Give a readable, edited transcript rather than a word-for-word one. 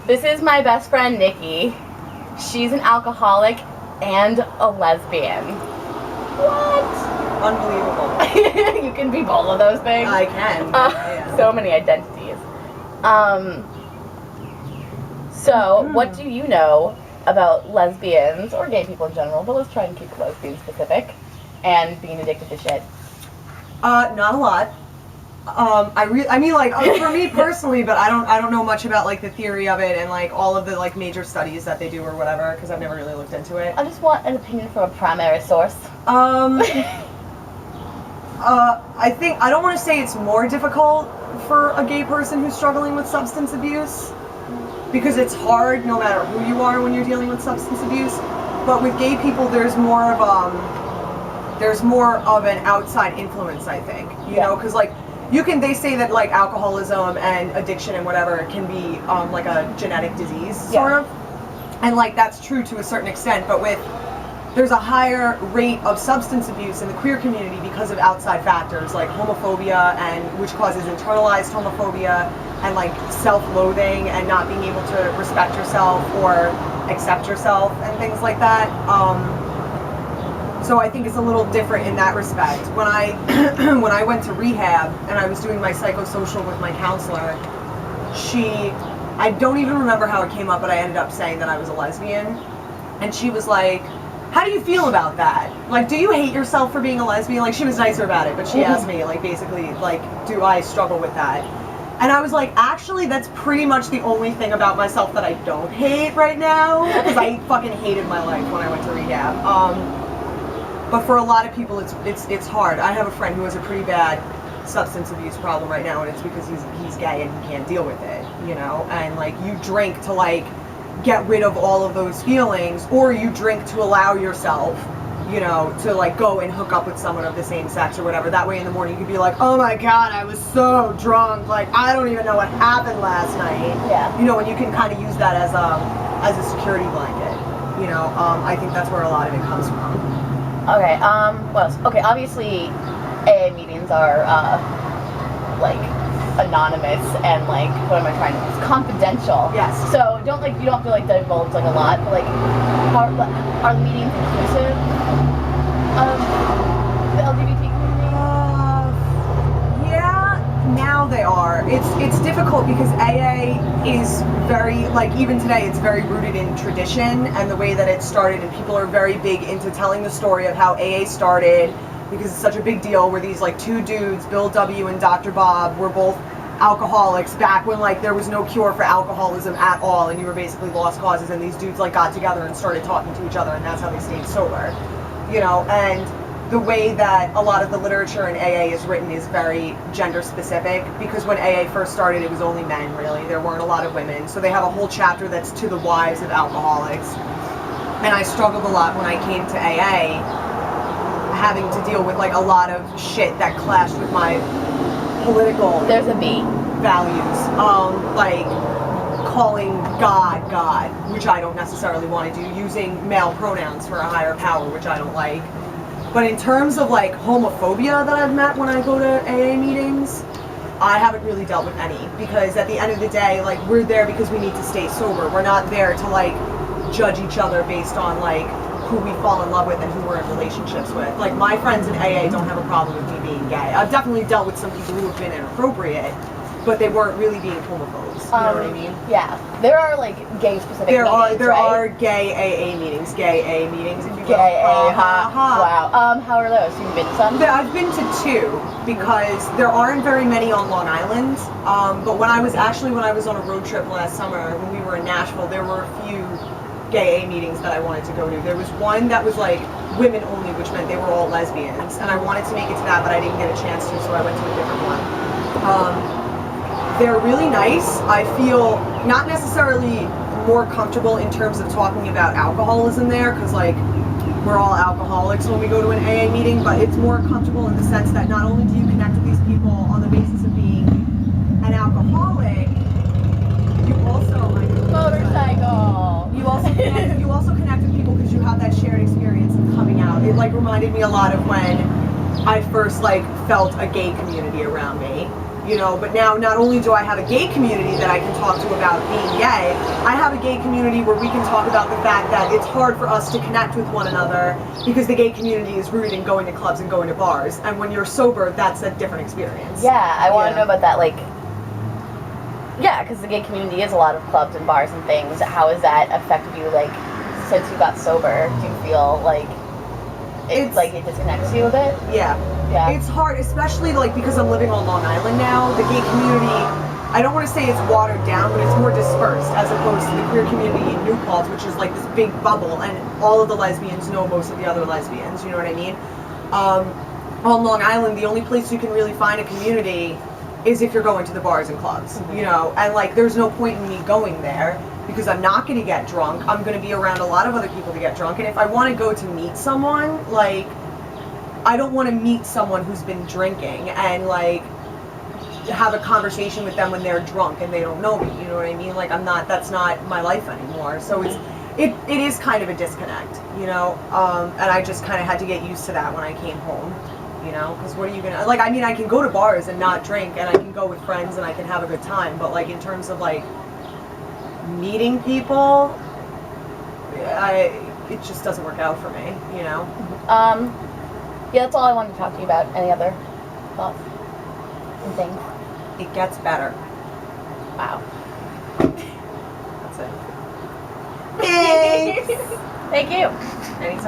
This is my best friend, Nikki. She's an alcoholic and a lesbian. What? Unbelievable. You can be both of those things. I can. So many identities. So, what do you know about lesbians, or gay people in general, but let's try and keep it lesbian specific, and being addicted to shit? Not a lot. I mean, like, for me personally, but I don't know much about, like, the theory of it and, like, all of the, like, major studies that they do or whatever, because I've never really looked into it. I just want an opinion from a primary source. I don't want to say it's more difficult for a gay person who's struggling with substance abuse, because it's hard no matter who you are when you're dealing with substance abuse, but with gay people there's more of an outside influence, I think, you know, because, like, they say that, like, alcoholism and addiction and whatever can be, like, a genetic disease, sort of, and, like, that's true to a certain extent, but there's a higher rate of substance abuse in the queer community because of outside factors, like homophobia, which causes internalized homophobia, and, like, self-loathing and not being able to respect yourself or accept yourself and things like that. So I think it's a little different in that respect. When I went to rehab and I was doing my psychosocial with my counselor, I don't even remember how it came up, but I ended up saying that I was a lesbian. And she was like, how do you feel about that? Like, do you hate yourself for being a lesbian? Like, she was nicer about it, but she asked me, like, basically, like, do I struggle with that? And I was like, actually, that's pretty much the only thing about myself that I don't hate right now, because I fucking hated my life when I went to rehab. But for a lot of people, it's hard. I have a friend who has a pretty bad substance abuse problem right now, and it's because he's gay and he can't deal with it, you know? And, like, you drink to, like, get rid of all of those feelings, or you drink to allow yourself, you know, to, like, go and hook up with someone of the same sex or whatever. That way in the morning you could be like, oh my god, I was so drunk, like, I don't even know what happened last night. Yeah. You know, and you can kind of use that as a security blanket, you know? I think that's where a lot of it comes from. Okay, okay, obviously AA meetings are, like, anonymous and, like, what am I trying to do? It's confidential. Yes. So you don't have to, like, divulge, like, a lot, but, like, are the meetings inclusive of the LGBT community? Yeah, now they are. It's difficult because AA is very, like, even today, it's very rooted in tradition and the way that it started, and people are very big into telling the story of how AA started, because it's such a big deal, where these, like, two dudes, Bill W. and Dr. Bob, were both alcoholics back when, like, there was no cure for alcoholism at all, and you were basically lost causes, and these dudes, like, got together and started talking to each other, and that's how they stayed sober, you know? And the way that a lot of the literature in AA is written is very gender specific, because when AA first started, it was only men, really. There weren't a lot of women, so they have a whole chapter that's to the wives of alcoholics. And I struggled a lot when I came to AA, having to deal with, like, a lot of shit that clashed with my political values, like calling God, which I don't necessarily want to do, using male pronouns for a higher power, which I don't like. But in terms of, like, homophobia that I've met when I go to AA meetings, I haven't really dealt with any, because at the end of the day, like, we're there because we need to stay sober. We're not there to, like, judge each other based on, like, who we fall in love with and who we're in relationships with. Like, my friends in AA don't have a problem with me being gay. I've definitely dealt with some people who have been inappropriate, but they weren't really being homophobes. You know what I mean? Yeah. There are, like, gay specific meetings, There right? are gay AA meetings, gay A meetings, if you will. Gay A, wow. How are those? You've been to some? I've been to two, because there aren't very many on Long Island. But when I was on a road trip last summer, when we were in Nashville, there were a few gay A meetings that I wanted to go to. There was one that was, like, women only, which meant they were all lesbians, and I wanted to make it to that, but I didn't get a chance to, so I went to a different one. They're really nice. I feel not necessarily more comfortable in terms of talking about alcoholism there, because, like, we're all alcoholics when we go to an AA meeting, but it's more comfortable in the sense that not only do you connect with these people on the basis of being an alcoholic, you also, like, motorcycle. You also connect with people because you have that shared experience of coming out. It, like, reminded me a lot of when I first, like, felt a gay community around me. you know, but now not only do I have a gay community that I can talk to about being gay, I have a gay community where we can talk about the fact that it's hard for us to connect with one another because the gay community is rooted in going to clubs and going to bars, and when you're sober, that's a different experience. Yeah, I want to know about that, like, yeah, because the gay community is a lot of clubs and bars and things. How has that affected you, like, since you got sober? Do you feel like it disconnects you a bit? Yeah. Yeah. It's hard, especially like because I'm living on Long Island now. The gay community, I don't want to say it's watered down, but it's more dispersed as opposed to the queer community in New Paltz, which is like this big bubble, and all of the lesbians know most of the other lesbians. You know what I mean? On Long Island, the only place you can really find a community is if you're going to the bars and clubs. You know, and like there's no point in me going there because I'm not going to get drunk. I'm going to be around a lot of other people to get drunk, and if I want to go to meet someone, like, I don't want to meet someone who's been drinking and like have a conversation with them when they're drunk and they don't know me. You know what I mean? Like that's not my life anymore. So it is kind of a disconnect, you know. And I just kind of had to get used to that when I came home, you know. Because what are you gonna like? I mean, I can go to bars and not drink, and I can go with friends and I can have a good time. But like in terms of like meeting people, it just doesn't work out for me, you know. Yeah, that's all I wanted to talk to you about. Any other thoughts and things? It gets better. Wow. That's it. Thanks. Thank you. Anytime.